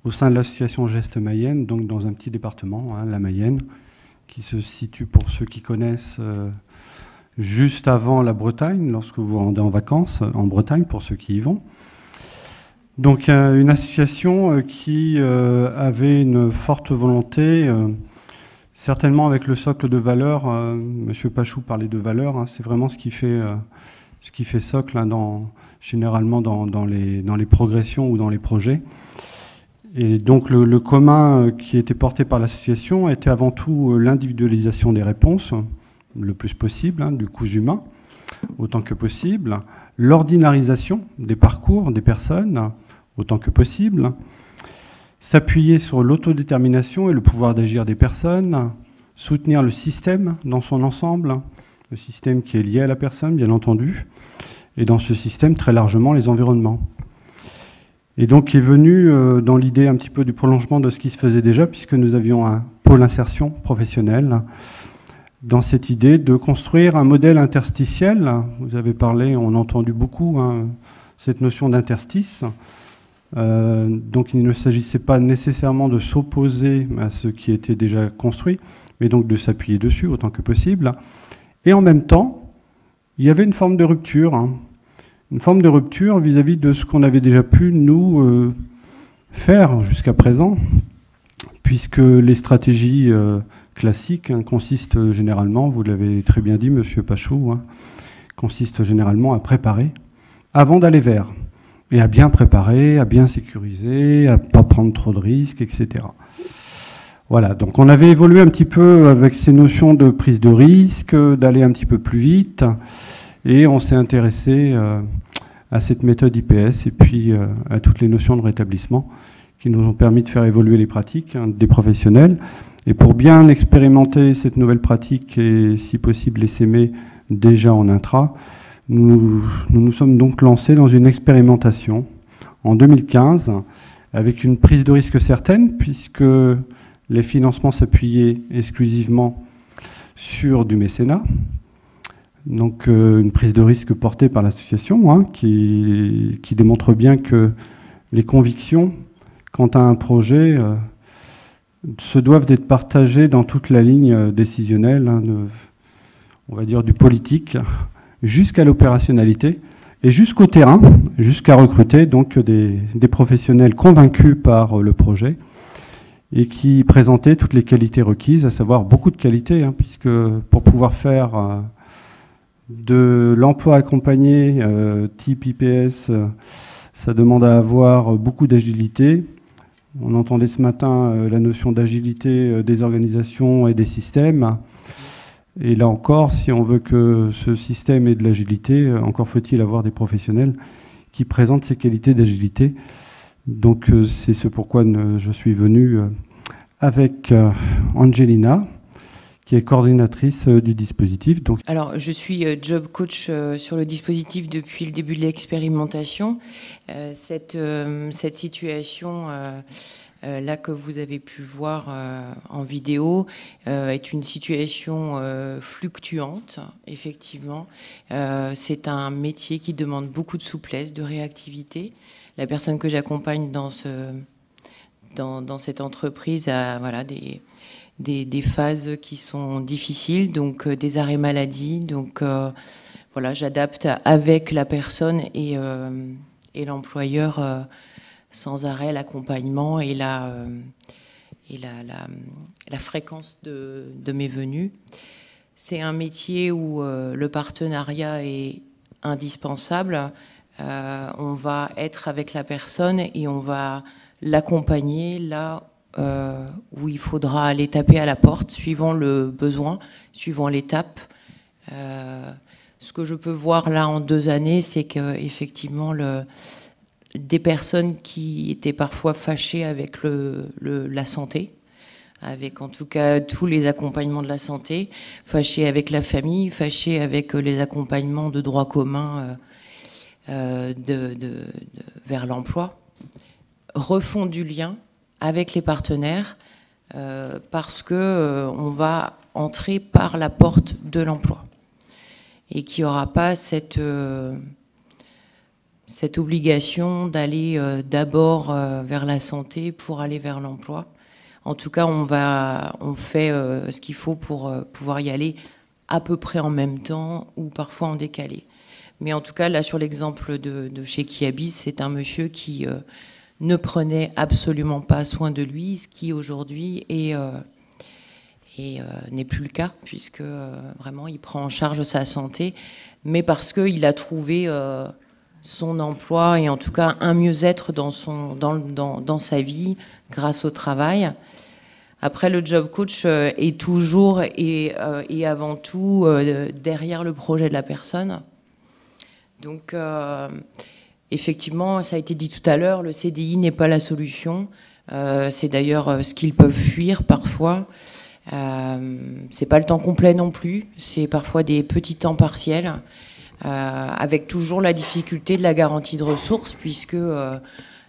au sein de l'association Geste Mayenne, donc dans un petit département, hein, la Mayenne, qui se situe, pour ceux qui connaissent, juste avant la Bretagne, lorsque vous vous rendez en vacances en Bretagne, pour ceux qui y vont. Donc une association qui avait une forte volonté, certainement avec le socle de valeurs. Monsieur Pachou parlait de valeurs, hein, c'est vraiment ce qui fait socle, hein, généralement dans les progressions ou dans les projets. Et donc le commun qui était porté par l'association était avant tout l'individualisation des réponses, le plus possible, hein, du coût humain, autant que possible, l'ordinarisation des parcours des personnes, autant que possible, s'appuyer sur l'autodétermination et le pouvoir d'agir des personnes, soutenir le système dans son ensemble, le système qui est lié à la personne, bien entendu, et dans ce système, très largement, les environnements. Et donc est venu dans l'idée un petit peu du prolongement de ce qui se faisait déjà, puisque nous avions un pôle insertion professionnelle, dans cette idée de construire un modèle interstitiel. Vous avez parlé, on a entendu beaucoup, hein, cette notion d'interstice. Donc il ne s'agissait pas nécessairement de s'opposer à ce qui était déjà construit, mais donc de s'appuyer dessus autant que possible. Et en même temps, il y avait une forme de rupture, hein, une forme de rupture vis-à-vis de ce qu'on avait déjà pu, nous, faire jusqu'à présent, puisque les stratégies classiques, hein, consistent généralement, vous l'avez très bien dit, Monsieur Pachou, hein, consistent généralement à préparer avant d'aller vers, et à bien préparer, à bien sécuriser, à ne pas prendre trop de risques, etc. Voilà, donc on avait évolué un petit peu avec ces notions de prise de risque, d'aller un petit peu plus vite, et on s'est intéressé à cette méthode IPS et puis à toutes les notions de rétablissement qui nous ont permis de faire évoluer les pratiques, hein, des professionnels. Et pour bien expérimenter cette nouvelle pratique et si possible les s'aimer déjà en intra, nous sommes donc lancés dans une expérimentation en 2015 avec une prise de risque certaine, puisque les financements s'appuyaient exclusivement sur du mécénat. Donc une prise de risque portée par l'association, hein, qui démontre bien que les convictions quant à un projet se doivent d'être partagées dans toute la ligne décisionnelle, hein, on va dire du politique, jusqu'à l'opérationnalité et jusqu'au terrain, jusqu'à recruter donc des professionnels convaincus par le projet et qui présentaient toutes les qualités requises, à savoir beaucoup de qualités, hein, puisque pour pouvoir faire de l'emploi accompagné type IPS, ça demande à avoir beaucoup d'agilité. On entendait ce matin la notion d'agilité des organisations et des systèmes. Et là encore, si on veut que ce système ait de l'agilité, encore faut-il avoir des professionnels qui présentent ces qualités d'agilité. Donc c'est ce pourquoi je suis venu avec Angelina, qui est coordinatrice du dispositif. Donc... Alors, je suis job coach sur le dispositif depuis le début de l'expérimentation. Cette situation là que vous avez pu voir en vidéo est une situation fluctuante, effectivement. C'est un métier qui demande beaucoup de souplesse, de réactivité. La personne que j'accompagne dans cette entreprise a voilà, des phases qui sont difficiles, donc des arrêts maladie. Donc voilà, j'adapte avec la personne et l'employeur sans arrêt l'accompagnement et la fréquence de mes venues. C'est un métier où le partenariat est indispensable. On va être avec la personne et on va l'accompagner là où il faudra aller taper à la porte, suivant le besoin, suivant l'étape. Ce que je peux voir là en 2 années, c'est qu'effectivement, des personnes qui étaient parfois fâchées avec la santé, avec en tout cas tous les accompagnements de la santé, fâchées avec la famille, fâchées avec les accompagnements de droit commun vers l'emploi, refont du lien avec les partenaires parce qu'on va entrer par la porte de l'emploi et qu'il n'y aura pas cette cette obligation d'aller d'abord vers la santé pour aller vers l'emploi. En tout cas, on fait ce qu'il faut pour pouvoir y aller à peu près en même temps ou parfois en décalé. Mais en tout cas, là, sur l'exemple de chez Kiabis, c'est un monsieur qui ne prenait absolument pas soin de lui, ce qui aujourd'hui n'est plus le cas, puisque vraiment, il prend en charge sa santé, mais parce qu'il a trouvé son emploi et en tout cas un mieux-être dans sa vie grâce au travail. Après, le job coach est toujours et avant tout derrière le projet de la personne. Donc, effectivement, ça a été dit tout à l'heure, le CDI n'est pas la solution. C'est d'ailleurs ce qu'ils peuvent fuir parfois. C'est pas le temps complet non plus. C'est parfois des petits temps partiels, avec toujours la difficulté de la garantie de ressources, puisque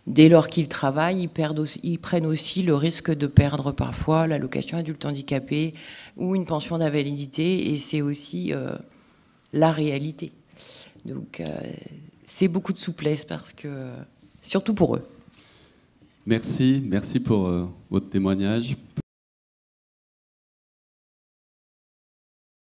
dès lors qu'ils travaillent, ils prennent aussi le risque de perdre parfois l'allocation adulte handicapé ou une pension d'invalidité, et c'est aussi la réalité. Donc c'est beaucoup de souplesse, parce que surtout pour eux. Merci pour votre témoignage.